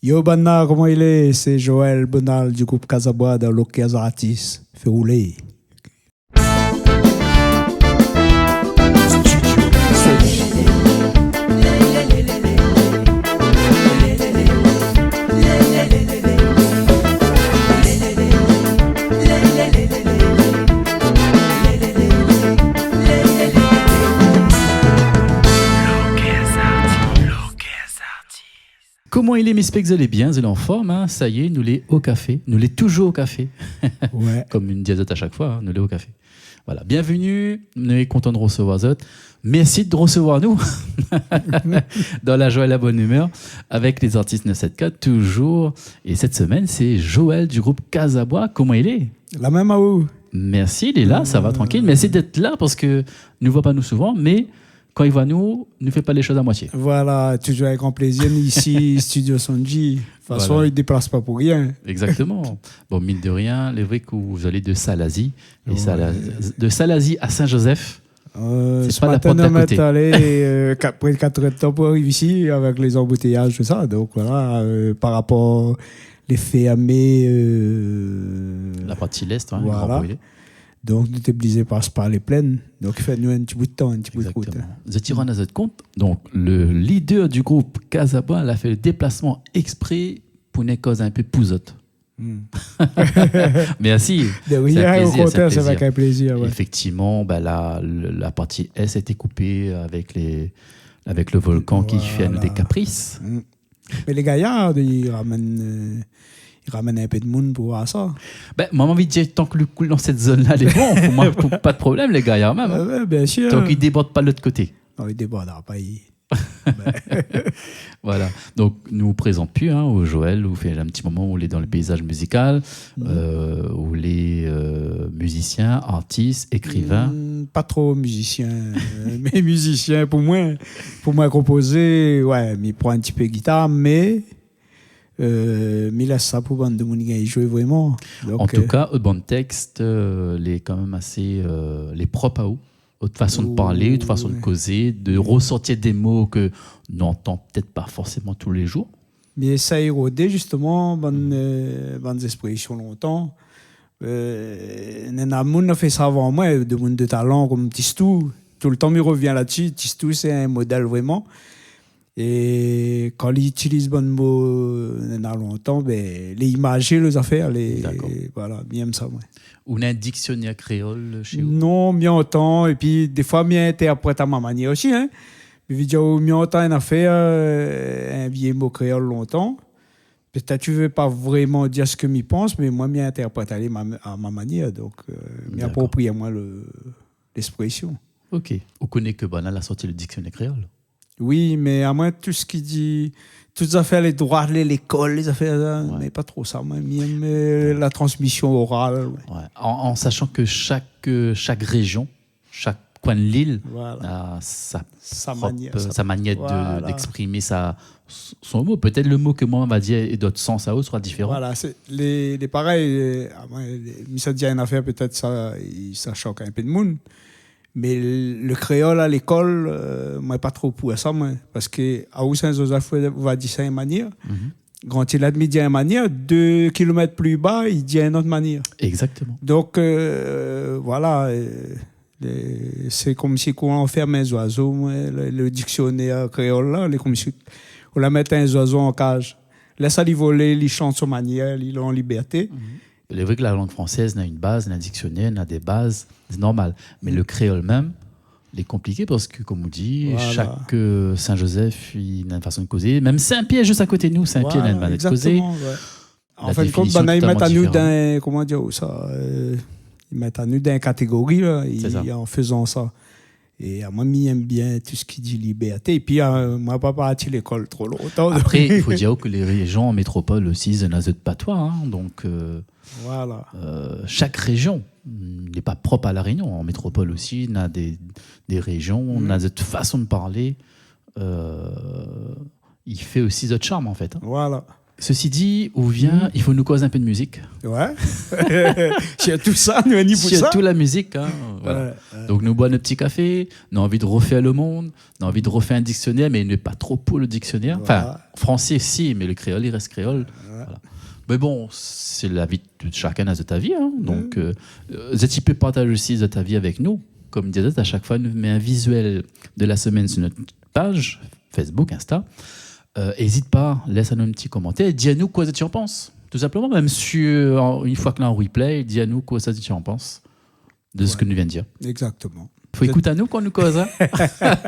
Yo, Banna, comment il est? C'est Joël Bonal du groupe Casabois dans l'Occasion Artist. Fait rouler. Comment il est, mes specs, vous allez bien, vous allez en forme, hein? Ça y est, nous les au café, nous les toujours au café. Ouais. Comme une diazote à chaque fois, hein, nous les au café. Voilà, bienvenue, nous sommes contents de recevoir vous. Merci de recevoir nous dans la joie et la bonne humeur avec les artistes 974 toujours. Et cette semaine, c'est Joël du groupe Casabois. Comment il est? La même à vous. Merci, il est là, ça va tranquille. Merci d'être là parce que nous ne voit pas nous souvent, mais quand il voit nous, ne fait pas les choses à moitié. Voilà, toujours avec grand plaisir. Ici, Studio Sonji. De toute façon, Voilà. il ne déplace pas pour rien. Exactement. Bon, mine de rien, les vrai que vous allez de Salazie, et de Salazie à Saint-Joseph. C'est Ce pas la matin, porte d'à on est côté. allé près de 4 heures de temps pour arriver ici avec les embouteillages, tout ça. Donc voilà, par rapport les fermés. La partie l'Est, hein, Voilà. Grand Brûlé. Donc nous étions obligés de passer par les plaines. Donc il fait nous un petit bout de temps, un petit bout de route. Exactement. Vous êtes tirant à votre compte. Donc, le leader du groupe Casabois, elle a fait le déplacement exprès pour une cause un peu pouzotte. Merci. Oui, C'est un au plaisir, contraire, c'est c'est un avec un plaisir. Ouais. Effectivement, bah, la partie S a été coupée avec le volcan qui fait nous des caprices. Mais les gaillards, ils ramènent un peu de monde pour voir ça. Ben, moi, j'ai envie de dire, tant que le coule dans cette zone-là, elle est bon. Pour moi, pas de problème, les gars, même. Hein. Ouais, bien sûr. Tant qu'ils ne débordent pas de l'autre côté. Non, ils débordent pas. Voilà. Donc, nous ne vous présentons plus, hein, au Joël, où fait un petit moment où il est dans le paysage musical, où les musiciens, artistes, écrivains. Pas trop musicien. Mais musicien, pour moi composer, ouais, mais prend un petit peu de guitare, mais laisse ça pour bande de monde qui joue vraiment. Donc, En tout cas, au bon texte, les quand même assez les propres à vous. Votre façon de parler, votre façon de causer, de ressortir des mots que nous n'entendons peut-être pas forcément tous les jours. Mais ça a érodé justement bonnes expressions longtemps. Moun a fait ça avant moi, de monde de talent comme Tistou. Tout le temps, il revient là-dessus. Tistou, c'est un modèle vraiment. Et quand il utilise bon mot longtemps, ben, les images, les affaires, voilà, bien ça. Ouais. Ou un dictionnaire créole chez vous? Non, bien autant. Et puis, des fois, bien interprète à ma manière aussi. Hein. Mais vidéo, bien autant, une affaire, un vieil mot créole longtemps. Peut-être que tu ne veux pas vraiment dire ce que je pense, mais moi, bien interprète à ma manière. Donc, m'approprie à moi l'expression. Ok. Vous connaissez que Banal a sorti le dictionnaire créole? Oui, mais à moi, tout ce qui dit, toutes les affaires, les droits, l'école, les affaires, mais pas trop ça. Moi, même la transmission orale. Ouais. En sachant que chaque région, chaque coin de l'île a sa manière voilà. d'exprimer son mot. Peut-être le mot que moi, on va dire et d'autres sens à eux sera différent. Voilà, les pareils, mais ça dit une affaire, peut-être ça choque un peu de monde. Mais le créole à l'école, moi, pas trop pour ça, moi. Parce que à Saint-Joseph, on va dire ça d'une manière. Quand il admet dire une manière, 2 kilomètres plus bas, il dit une autre manière. Exactement. Donc, voilà. C'est comme si on enferme un oiseau. Le dictionnaire créole, là, comme si on la met un oiseau en cage. Laisse aller voler, il chante son manière, il est en liberté. Il est vrai que la langue française a une base, un dictionnaire, a des bases, c'est normal. Mais le créole même, il est compliqué parce que, comme on dit, chaque Saint-Joseph, il a une façon de causer. Même Saint-Pierre, juste à côté de nous, Saint-Pierre, il a une manière de causer. En fait, comme ils mettent à nous dans, comment dire ça, ils mettent à nous dans une catégorie là, en faisant ça. Et moi, j'aime bien tout ce qui dit liberté. Et puis, moi, pas parti à l'école trop longtemps. Après, il faut dire que les régions en métropole aussi, ils n'ont pas de patois. Hein, donc, voilà. Chaque région n'est pas propre à la Réunion. En métropole aussi, on a des régions, on a cette façon de parler. Il fait aussi notre charme, en fait. Hein. Voilà. Ceci dit, où vient, il faut nous causer un peu de musique. Ouais. C'est tout ça, nous, on y pour ça. Surtout la musique. Hein, voilà. Donc, nous boivons notre petit café, nous avons envie de refaire le monde, nous avons envie de refaire un dictionnaire, mais ne pas trop pour le dictionnaire. Enfin, français, si, mais le créole, il reste créole. Voilà. Mais bon, c'est la vie de chacun de ta vie. Hein. Donc, tu peux partager aussi de ta vie avec nous. Comme disait, à chaque fois, nous met un visuel de la semaine sur notre page, Facebook, Insta. N'hésite pas, laisse-nous un petit commentaire. Dis-nous quoi tu en penses. Tout simplement, même une fois que là en replay, dis-nous quoi tu en penses de ce que nous viens de dire. Exactement. Faut écouter à nous quand nous cause. Hein.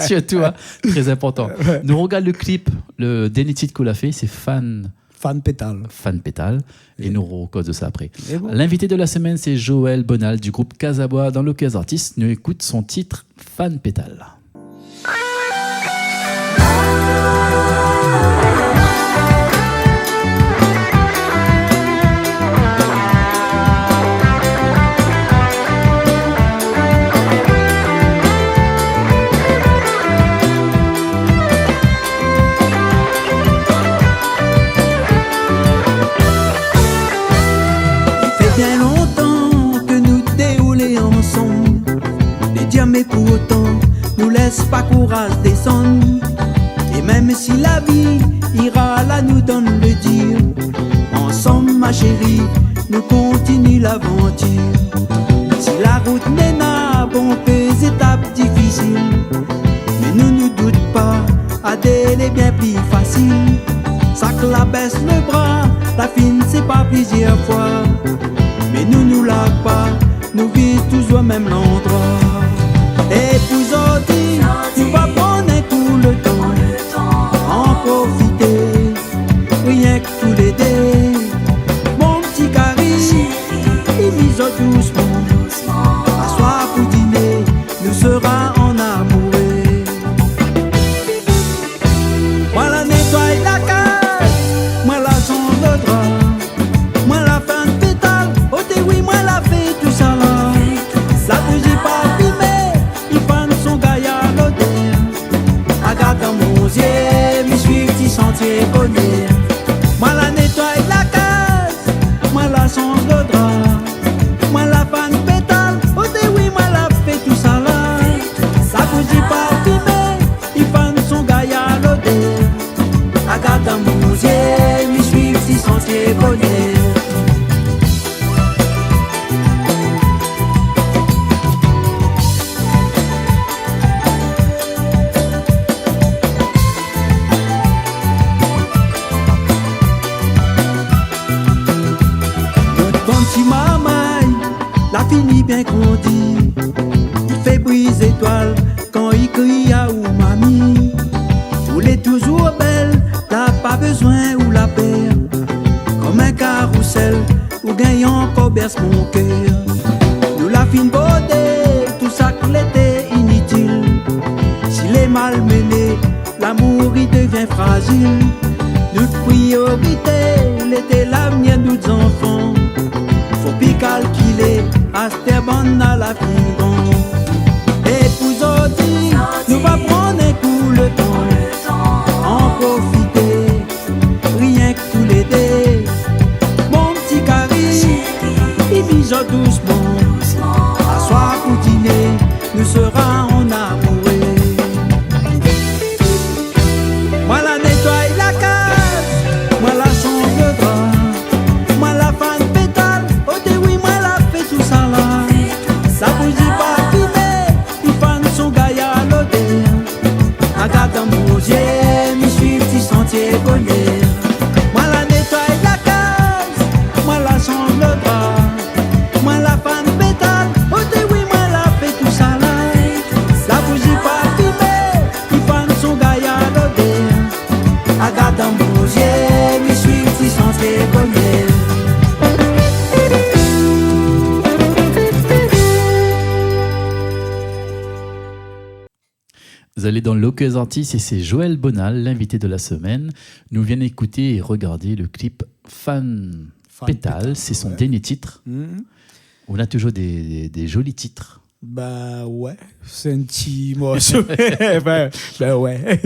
Surtout, hein. Très important. Nous regarde le clip, le dernier titre qu'on a fait, c'est Fan Pétale. Et nous recose de ça après. Bon. L'invité de la semaine, c'est Joël Bonal du groupe Casabois dans l'Occasion Artiste. Nous écoute son titre Fan Pétale. Mais pour autant, nous laisse pas courage descendre. Et même si la vie ira là, nous donne le dire. Ensemble, ma chérie, nous continue l'aventure. Si la route mène à des étapes difficiles, mais nous ne doute pas, à délai bien plus facile. Ça que la baisse le bras, la fine c'est pas plusieurs fois. Mais nous lâche pas, nous vivons toujours au même endroit. Et puis aujourd'hui, tu vas prendre tout le temps, en profiter, rien que tous les deux. Mon petit Carrie, il mise doucement, à soir pour dîner, nous sera en amoureux. Moi la nettoie la cage, moi la sonde le drap, moi la fin de pétale, oh t'es oui, moi la fais tout ça là. La bougie pas dans mon yeux, me suivre petit sentier connu. Moi la nettoie la case, moi la change le drap, moi la fan pétale, oh oui, moi la fait tout ça là. Ça vous dit pas fumé, il fan son gaillard l'odeur. Regarde dans mon yeux, me suivre petit sentier connu. Fini bien grandi, il fait briser étoile quand il crie à ou mamie. Vous est toujours belle, t'as pas besoin ou la perd. Comme un carrousel, ou gagnant encore berce mon cœur. Nous la fine beauté, tout ça qu'il était inutile. S'il est mal mené, l'amour il devient fragile. Notre priorité, l'était l'avenir de nos enfants. Faut plus calculer, à cette bande à la fin. Et pour aujourd'hui, nous va prendre un coup le temps, en profiter, rien que tous les deux. Mon petit Carrie, il vise doucement, à soir pour dîner, nous sera en amoureux. Moi la nettoie la case, moi la change le drap, moi la fan pétale, oh oui, moi la fais tout ça là. Ça bougie pas fumé, il fan son gaillard l'odeur. Regarde dans mon yeux, me suivre petit sentier connu. Moi la nettoie la case, moi la change le drap, moi la fan pétale, oh oui, moi la fais tout ça là. Ça bougie pas fumé, il fan son gaillard l'odeur. Regarde dans mon yeux, me suivre petit sentier connu. Vous allez dans l'Occasion Artiste et c'est Joël Bonal, l'invité de la semaine. Nous venons écouter et regarder le clip Fan Pétale. C'est son dernier titre. On a toujours des jolis titres. Ben ouais, c'est un petit morceau. ben ouais.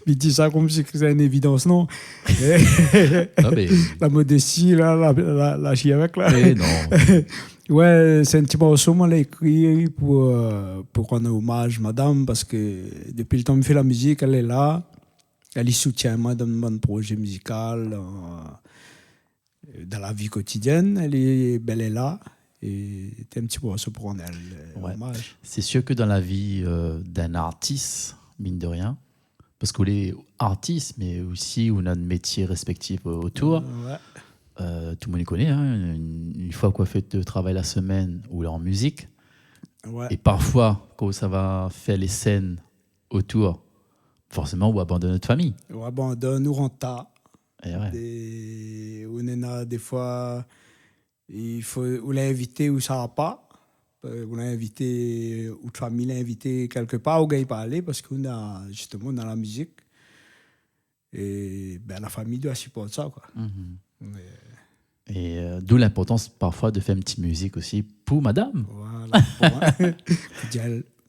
Il dit ça comme si c'était une évidence, non? Ah, mais... La modestie, là, la chie avec, là. Eh non. Ouais, c'est un petit morceau, moi, l'ai écrit pour rendre hommage, madame, parce que depuis le temps que je fais la musique, elle est là. Elle y soutient moi dans mon projet musical, dans la vie quotidienne. Elle est là. Et c'est un petit morceau pour rendre hommage. C'est sûr que dans la vie d'un artiste, mine de rien, parce qu'on est artiste, mais aussi on a un métier respectif autour. Tout le monde les connaît. Hein, une fois qu'on fait de travail la semaine ou en musique. Ouais. Et parfois, quand ça va faire les scènes autour, forcément, on abandonne notre famille. On abandonne, on rentre. Ouais. On a des fois, il faut ou l'inviter ou ça va pas. On l'a invité, ou de famille l'a invité quelque part où il pas aller parce qu'on a justement dans la musique. Et ben, la famille doit supporter ça, quoi. Et d'où l'importance parfois de faire une petite musique aussi pour madame. Voilà.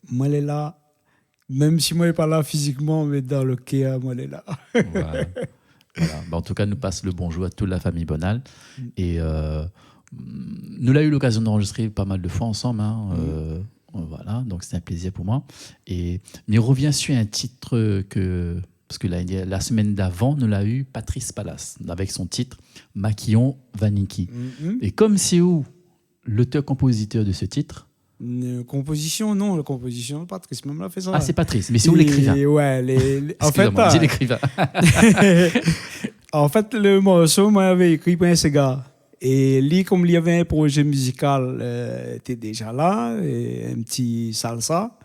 Moi, elle est là. Même si moi, elle n'est pas là physiquement, mais dans le cœur, moi, elle est là. Voilà. Ben, en tout cas, nous passe le bonjour à toute la famille Bonal. Et nous l'avons eu l'occasion d'enregistrer pas mal de fois ensemble. Hein. Voilà, donc c'est un plaisir pour moi. Et on revient sur un titre que... Parce que la semaine d'avant, nous l'a eu Patrice Palace, avec son titre Maquillon Vaniki. Et comme c'est où l'auteur-compositeur de ce titre? Composition, non, la composition, Patrice même l'a fait ça. Ah, c'est Patrice, mais c'est où l'écrivain? Ouais, en fait, dis l'écrivain. En fait, le morceau, moi, j'avais écrit pour un Sega. Et lui, comme il y avait un projet musical, était déjà là, et un petit salsa.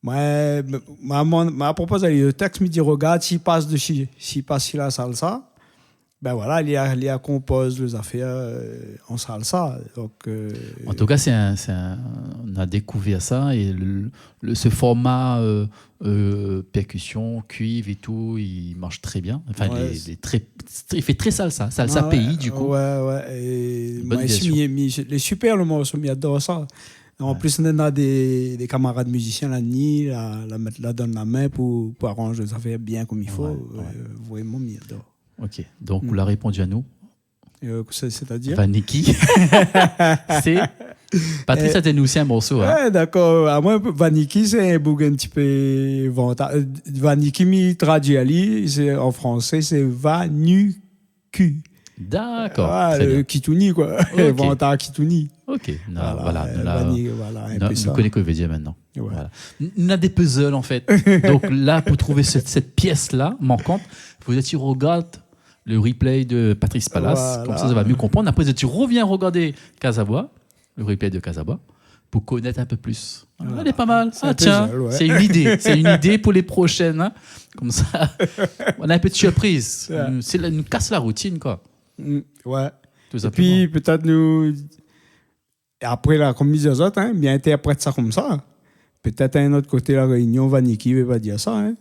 Moi, m'a proposé le texte, me dit regarde, s'il passe la salsa, ben voilà, il a compose les affaires en salsa. Donc, en tout cas, on a découvert ça et ce format percussion, cuivre et tout, il marche très bien. Enfin, il fait très salsa pays du coup. Ouais. Et moi, les super le morceau, il adore ça. En plus, on a des camarades musiciens la nuit, la mettre là dans la main pour arranger les affaires bien comme il faut. Vraiment, il adore. Ok, donc on l'a répondu à nous. C'est-à-dire Vaniki. C'est Patrice a tenu aussi un morceau. Ouais, d'accord. À moi, Vaniki, c'est un bouc un petit peu vantage. Vaniki, mi traduit à lui, en français, c'est Vanuku. D'accord. Kitouni, quoi. Okay. Vanta Kitouni. Ok. Voilà, nous connaissons que veut dire maintenant. Ouais. Voilà. On a des puzzles, en fait. Donc là, pour trouver cette pièce-là manquante, il faut que tu regardes le replay de Patrice Palace. Voilà. Comme ça va mieux comprendre. Après, tu reviens regarder Casabois, le replay de Casabois, pour connaître un peu plus. Voilà. Elle est pas mal. Tiens, c'est une idée. C'est une idée pour les prochaines. Hein. Comme ça, on a un peu de surprise. C'est nous casse la routine, quoi. Ouais. Et puis, peut-être nous... Après, là, comme les autres, hein, bien interprète ça comme ça. Peut-être à un autre côté, la réunion, Vaniki ne veut pas dire ça. Hein.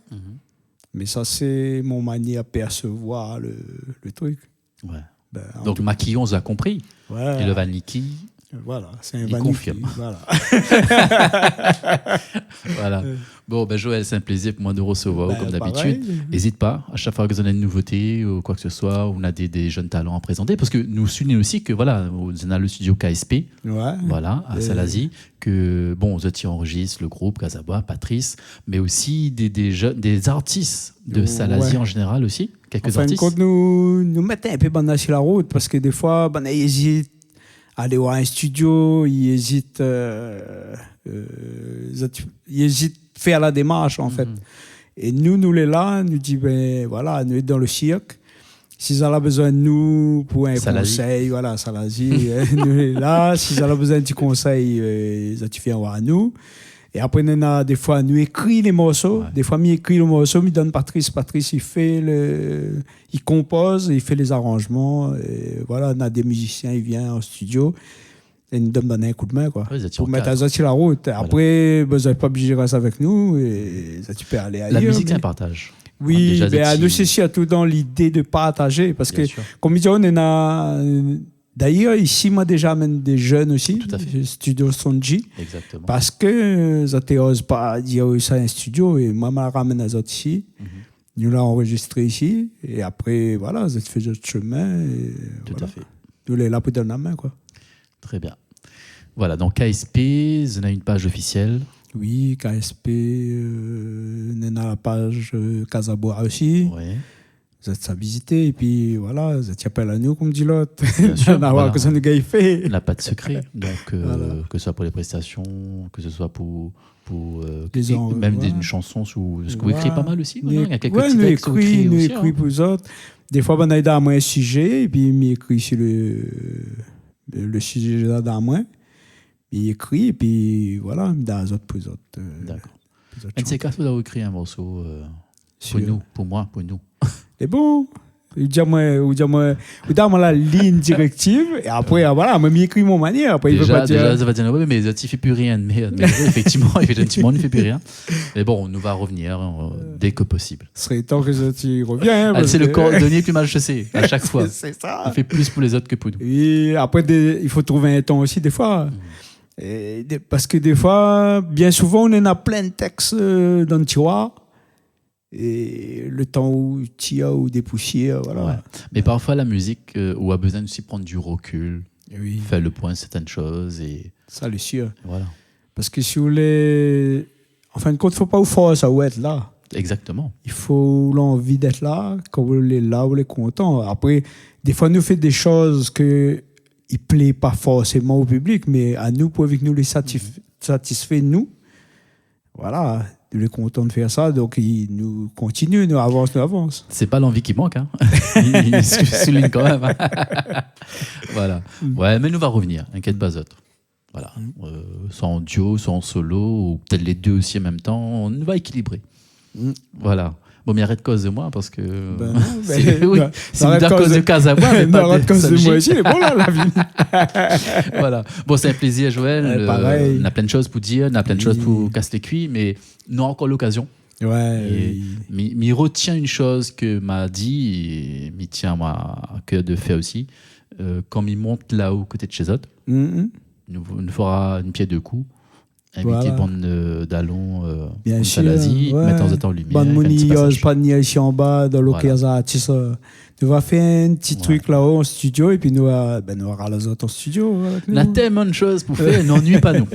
Mais ça, c'est mon manière à percevoir le truc. Ouais. Ben, donc, Maquillon, on a compris. Ouais. Et le Vaniki... Voilà, c'est un Vaniki. Confirme. Voilà. Voilà. Bon, ben Joël, c'est un plaisir pour moi de recevoir comme d'habitude. N'hésite pas, à chaque fois que vous avez une nouveauté ou quoi que ce soit, on a des jeunes talents à présenter, parce que nous soulignons aussi que voilà, on a le studio KSP, voilà, à Salazie, que bon, vous enregistre le groupe Casabois, Patrice, mais aussi des artistes de Salazie en général aussi, quelques artistes. Quand nous mettons un peu sur la route, parce que des fois, ils hésitent à aller voir un studio, ils hésitent faire la démarche, en fait. Et nous les là, nous dit, ben voilà, nous sommes dans le cirque. S'ils ont besoin de nous pour un conseil, voilà, Salazie, nous les là. S'ils ont besoin de conseil, ils viennent voir nous. Et après, on a des fois, nous écrit les morceaux. Ouais. Des fois, nous écrit le morceau, nous donne Patrice. Patrice, il compose, il fait les arrangements. Et voilà, on a des musiciens, il vient en studio. Et nous donne un coup de main, quoi. Pour mettre à sur la route. Voilà. Après, vous n'êtes pas obligé de rester avec nous. Et ça, tu peux aller ailleurs. La musique, c'est un partage. Oui, mais nous, c'est surtout dans l'idée de partager. Parce que, comme je dis, on a D'ailleurs, ici, moi, déjà, amène des jeunes aussi. Tout à fait. Studio Sonji. Exactement. Parce que ça n'ose pas dire ça un studio. Et moi, je ramène les autres ici. Nous l'avons enregistré ici. Et après, voilà, ça fait notre chemin. Et Tout voilà. à fait. Nous les là pour donner la main, quoi. Très bien. Voilà, donc KSP, vous avez une page officielle. Oui, KSP, on a la page Casabois aussi. Ouais. Vous êtes à visiter. Et puis, voilà, vous êtes appelé à nous, comme dit l'autre. Bien sûr, On a voilà. que ça nous a fait. On n'a pas de secret. Donc, Voilà. que ce soit pour les prestations, que ce soit pour Des en- même voilà. une chanson sous. Parce que vous écrivez pas mal aussi. Nous, non Il y a quelques ouais, petits nous textes que vous écrivez nous aussi, écrit hein. pour les autres. Des fois, on a dans moi un sujet, et puis il écrit sur le sujet dans moi. Il écrit, et puis voilà, dans les autres pour les autres. D'accord. pour les autres Un de ces chanteurs. cas, vous avez écrit un morceau pour Sur- nous, pour moi, pour nous. C'est bon. Ou dis-moi la ligne directive, et après, voilà, moi, écrit mon manière. Après, il veut pas Déjà, dire. ça va dire, ouais, mais il ne fait plus rien. Mais effectivement, il ne fait plus rien. Mais bon, on nous va revenir dès que possible. Ce serait temps que tu reviens. Ah, c'est le cordonnier plus mal chaussé, à chaque fois. C'est ça. Il fait plus pour les autres que pour nous. Et après, il faut trouver un temps aussi, des fois. Parce que des fois, bien souvent, on en a plein de textes dans le tiroir. Et le temps où tu as ou des poussières, voilà. Ouais. Mais parfois, la musique où a besoin aussi prendre du recul, Et oui, faire le point sur certaines choses et ça, le sûr. voilà. Parce que si vous voulez. En fin de compte, il ne faut pas vous forcer à être là. Exactement. Il faut l'envie d'être là. Quand vous êtes là, vous êtes content. Après, des fois, nous fait des choses que ne plaît pas forcément au public, mais à nous, pour que nous les satisfait, nous. Voilà, nous les contents de faire ça. Donc, ils nous continuent, nous avance. C'est pas l'envie qui manque, hein. Il souligne quand même. Voilà. Ouais, mais nous va revenir, inquiète pas autre. Voilà. Soit en duo, soit en solo, ou peut-être les deux aussi en même temps, on va équilibrer. Voilà. Bon, mais arrête cause de moi parce que. Ben non, oui, ben, c'est arrête une cause de Casabois, mais pas arrête de cause de Sonji. moi aussi, il est bon là, la vie. Voilà. Bon, c'est un plaisir, Joël. Pareil. On a plein de choses pour dire, on a plein de choses Oui. pour casser les cuits, mais on a encore l'occasion. Ouais. Et m'y retient une chose que m'a dit, et m'y tient moi à cœur de faire aussi. Quand m'y monte là-haut, côté de chez eux, Mhm. nous fera une pierre de coups. Inviter Voilà. bande d'allons, Bien sûr. Salazie, ouais. mettre en lumière. Bonne faire un petit mouni, passage. pas de ici en bas, dans l'occasion. Tu vas faire un petit truc là-haut en studio, et puis nous, nous aura les autres en studio. Avec On a nous. tellement de choses pour faire, n'ennuie pas nous.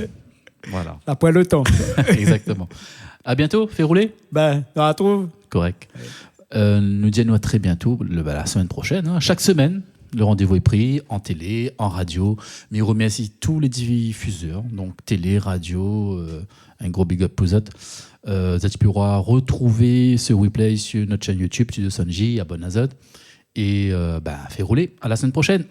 Voilà, Après le temps. exactement. À bientôt, fais rouler. Ben, on la trouve. Correct. Nous disons à très bientôt, la semaine prochaine. Hein. Chaque semaine, le rendez-vous est pris en télé, en radio. Mais il remercie tous les diffuseurs, donc télé, radio, un gros big up pour eux. Tu pourras retrouver ce replay sur notre chaîne YouTube, Studio Sonji, abonne à eux. Et fais rouler. À la semaine prochaine.